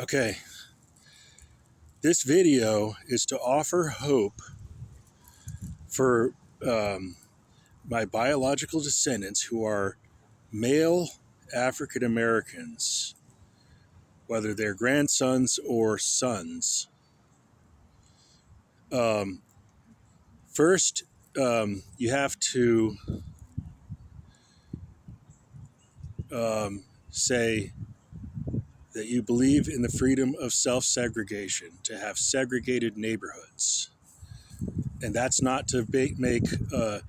Okay, this video is to offer hope for um, my biological descendants who are male African Americans, whether they're grandsons or sons. Um, First, you have to say that you believe in the freedom of self segregation, to have segregated neighborhoods. And that's not to make a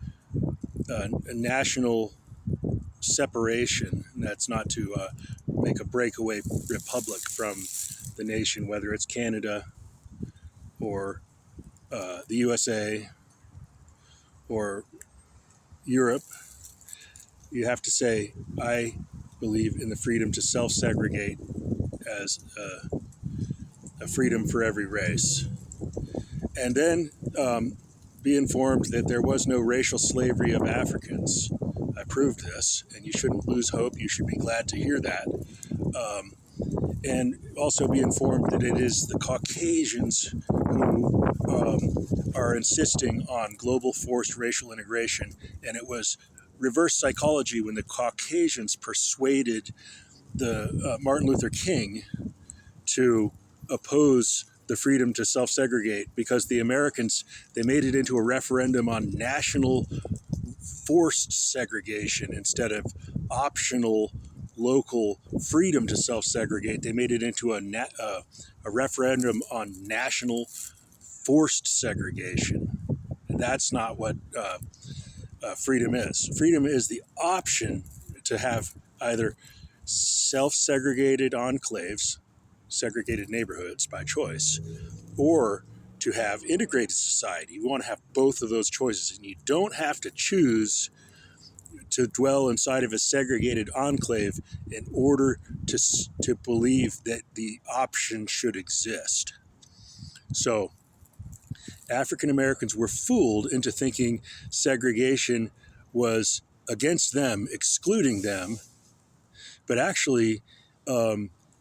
national separation. That's not to make a breakaway republic from the nation, whether it's Canada or the USA or Europe. You have to say, I believe in the freedom to self segregate as a freedom for every race. And then be informed that there was no racial slavery of Africans. I proved this, and you shouldn't lose hope. You should be glad to hear that. Um, and also be informed that it is the Caucasians who are insisting on global forced racial integration. And it was reverse psychology when the Caucasians persuaded the Martin Luther King to oppose the freedom to self-segregate, because the Americans, they made it into a referendum on national forced segregation instead of optional local freedom to self-segregate. They made it into a referendum on national forced segregation. And that's not what freedom is. Freedom is the option to have either self-segregated enclaves, segregated neighborhoods by choice, or to have integrated society. You want to have both of those choices, and you don't have to choose to dwell inside of a segregated enclave in order to believe that the option should exist. So African Americans were fooled into thinking segregation was against them, excluding them, but actually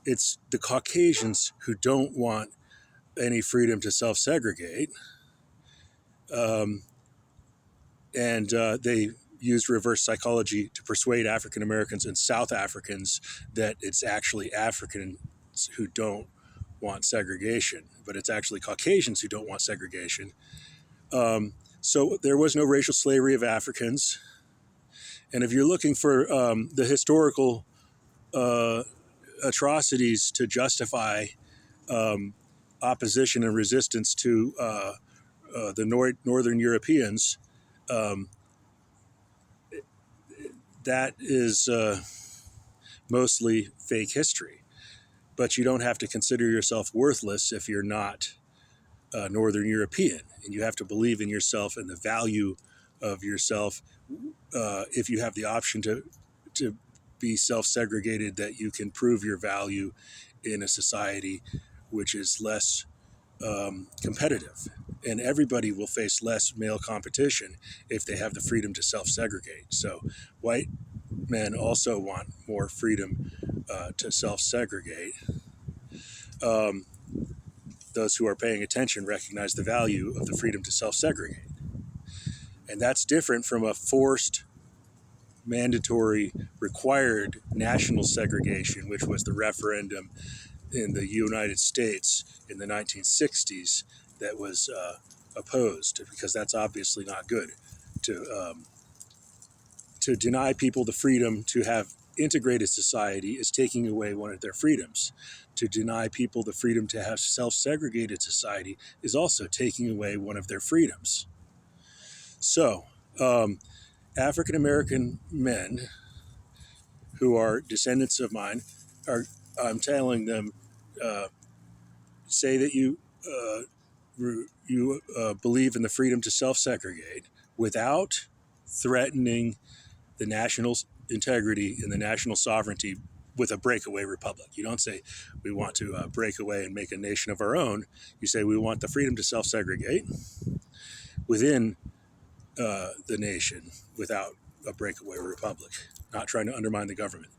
it's the Caucasians who don't want any freedom to self-segregate, and they used reverse psychology to persuade African Americans and South Africans that it's actually Africans who don't want segregation, but it's actually Caucasians who don't want segregation. So there was no racial slavery of Africans. And if you're looking for the historical atrocities to justify opposition and resistance to the Northern Europeans, um, that is mostly fake history. But you don't have to consider yourself worthless if you're not Northern European. And you have to believe in yourself and the value of yourself. If you have the option to be self-segregated, that you can prove your value in a society which is less competitive. And everybody will face less male competition if they have the freedom to self-segregate. So white men also want more freedom to self-segregate. Um, those who are paying attention recognize the value of the freedom to self-segregate. And that's different from a forced, mandatory, required national segregation, which was the referendum in the United States in the 1960s that was opposed, because that's obviously not good. To deny people the freedom to have integrated society is taking away one of their freedoms. To deny people the freedom to have self-segregated society is also taking away one of their freedoms. So, African American men who are descendants of mine are, I'm telling them, say that you believe in the freedom to self-segregate without threatening the national integrity and the national sovereignty with a breakaway republic. You don't say we want to break away and make a nation of our own. You say we want the freedom to self-segregate within the nation without a breakaway republic, not trying to undermine the government.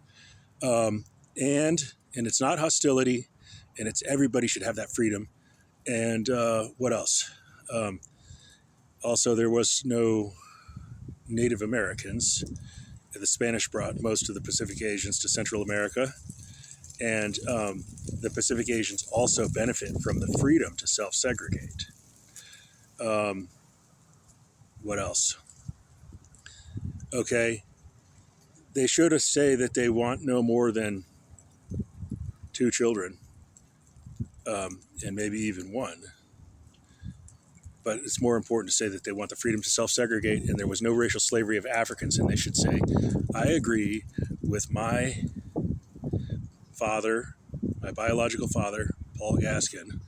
And it's not hostility. and it's everybody should have that freedom. And what else? Also, there was no Native Americans. The Spanish brought most of the Pacific Asians to Central America, and the Pacific Asians also benefit from the freedom to self-segregate. What else? Okay, they should say that they want no more than 2 children, and maybe even 1. But it's more important to say that they want the freedom to self-segregate, and there was no racial slavery of Africans, and they should say, I agree with my father, my biological father, Paul Gaskin,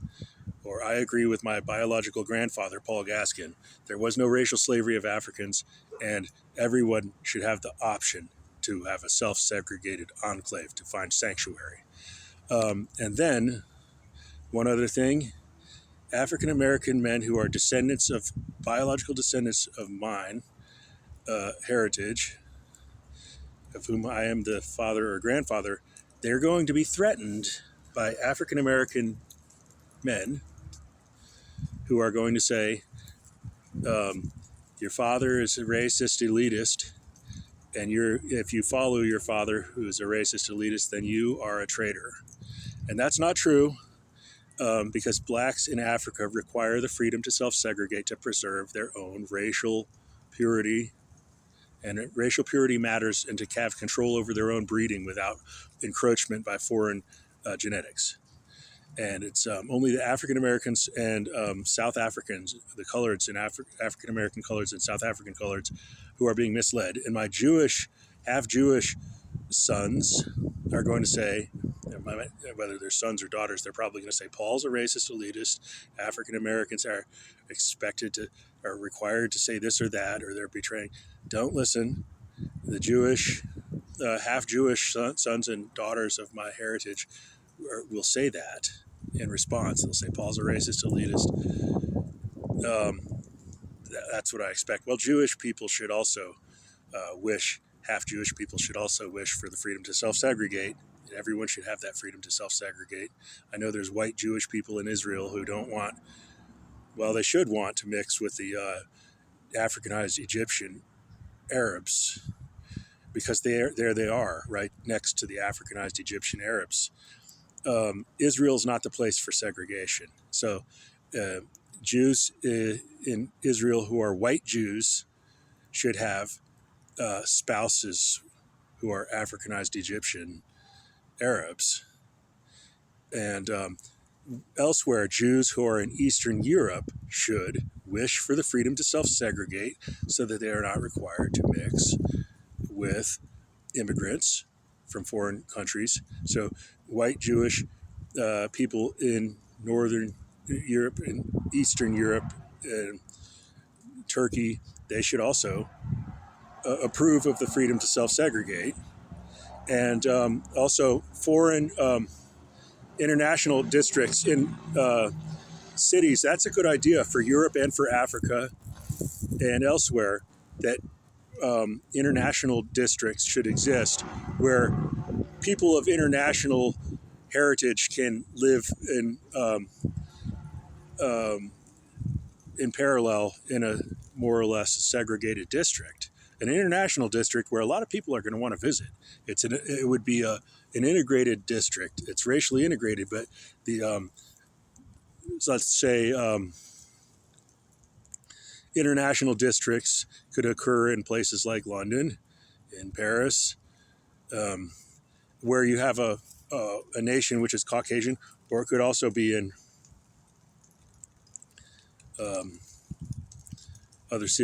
or I agree with my biological grandfather, Paul Gaskin. There was no racial slavery of Africans, and everyone should have the option to have a self-segregated enclave to find sanctuary. And then, one other thing, African American men who are biological descendants of mine, heritage, of whom I am the father or grandfather, they're going to be threatened by African American men who are going to say, your father is a racist elitist, and if you follow your father who is a racist elitist, then you are a traitor. And that's not true, because blacks in Africa require the freedom to self-segregate to preserve their own racial purity. And racial purity matters, and to have control over their own breeding without encroachment by foreign genetics. And it's only the African Americans and South Africans, the coloreds and African American coloreds and South African coloreds, who are being misled. And my half Jewish sons are going to say, whether they're sons or daughters, they're probably going to say, Paul's a racist elitist. African Americans are required to say this or that, or they're betraying. Don't listen. The Jewish, half Jewish sons and daughters of my heritage will say that in response. They'll say, Paul's a racist elitist. That's what I expect. Well, Jewish people should also half Jewish people should also wish for the freedom to self-segregate. Everyone should have that freedom to self-segregate. I know there's white Jewish people in Israel who don't want, well, they should want to mix with the Africanized Egyptian Arabs, because there they are, right next to the Africanized Egyptian Arabs. Israel's not the place for segregation. So Jews in Israel who are white Jews should have spouses who are Africanized Egyptian Arabs. And elsewhere, Jews who are in Eastern Europe should wish for the freedom to self-segregate so that they are not required to mix with immigrants from foreign countries. So white Jewish people in Northern Europe and Eastern Europe and Turkey, they should also approve of the freedom to self-segregate. And also foreign international districts in cities, that's a good idea for Europe and for Africa and elsewhere, that international districts should exist where people of international heritage can live in parallel in a more or less segregated district. An international district where a lot of people are going to want to visit. It would be an integrated district. It's racially integrated, but so let's say international districts could occur in places like London, in Paris, where you have a nation which is Caucasian, or it could also be in other cities.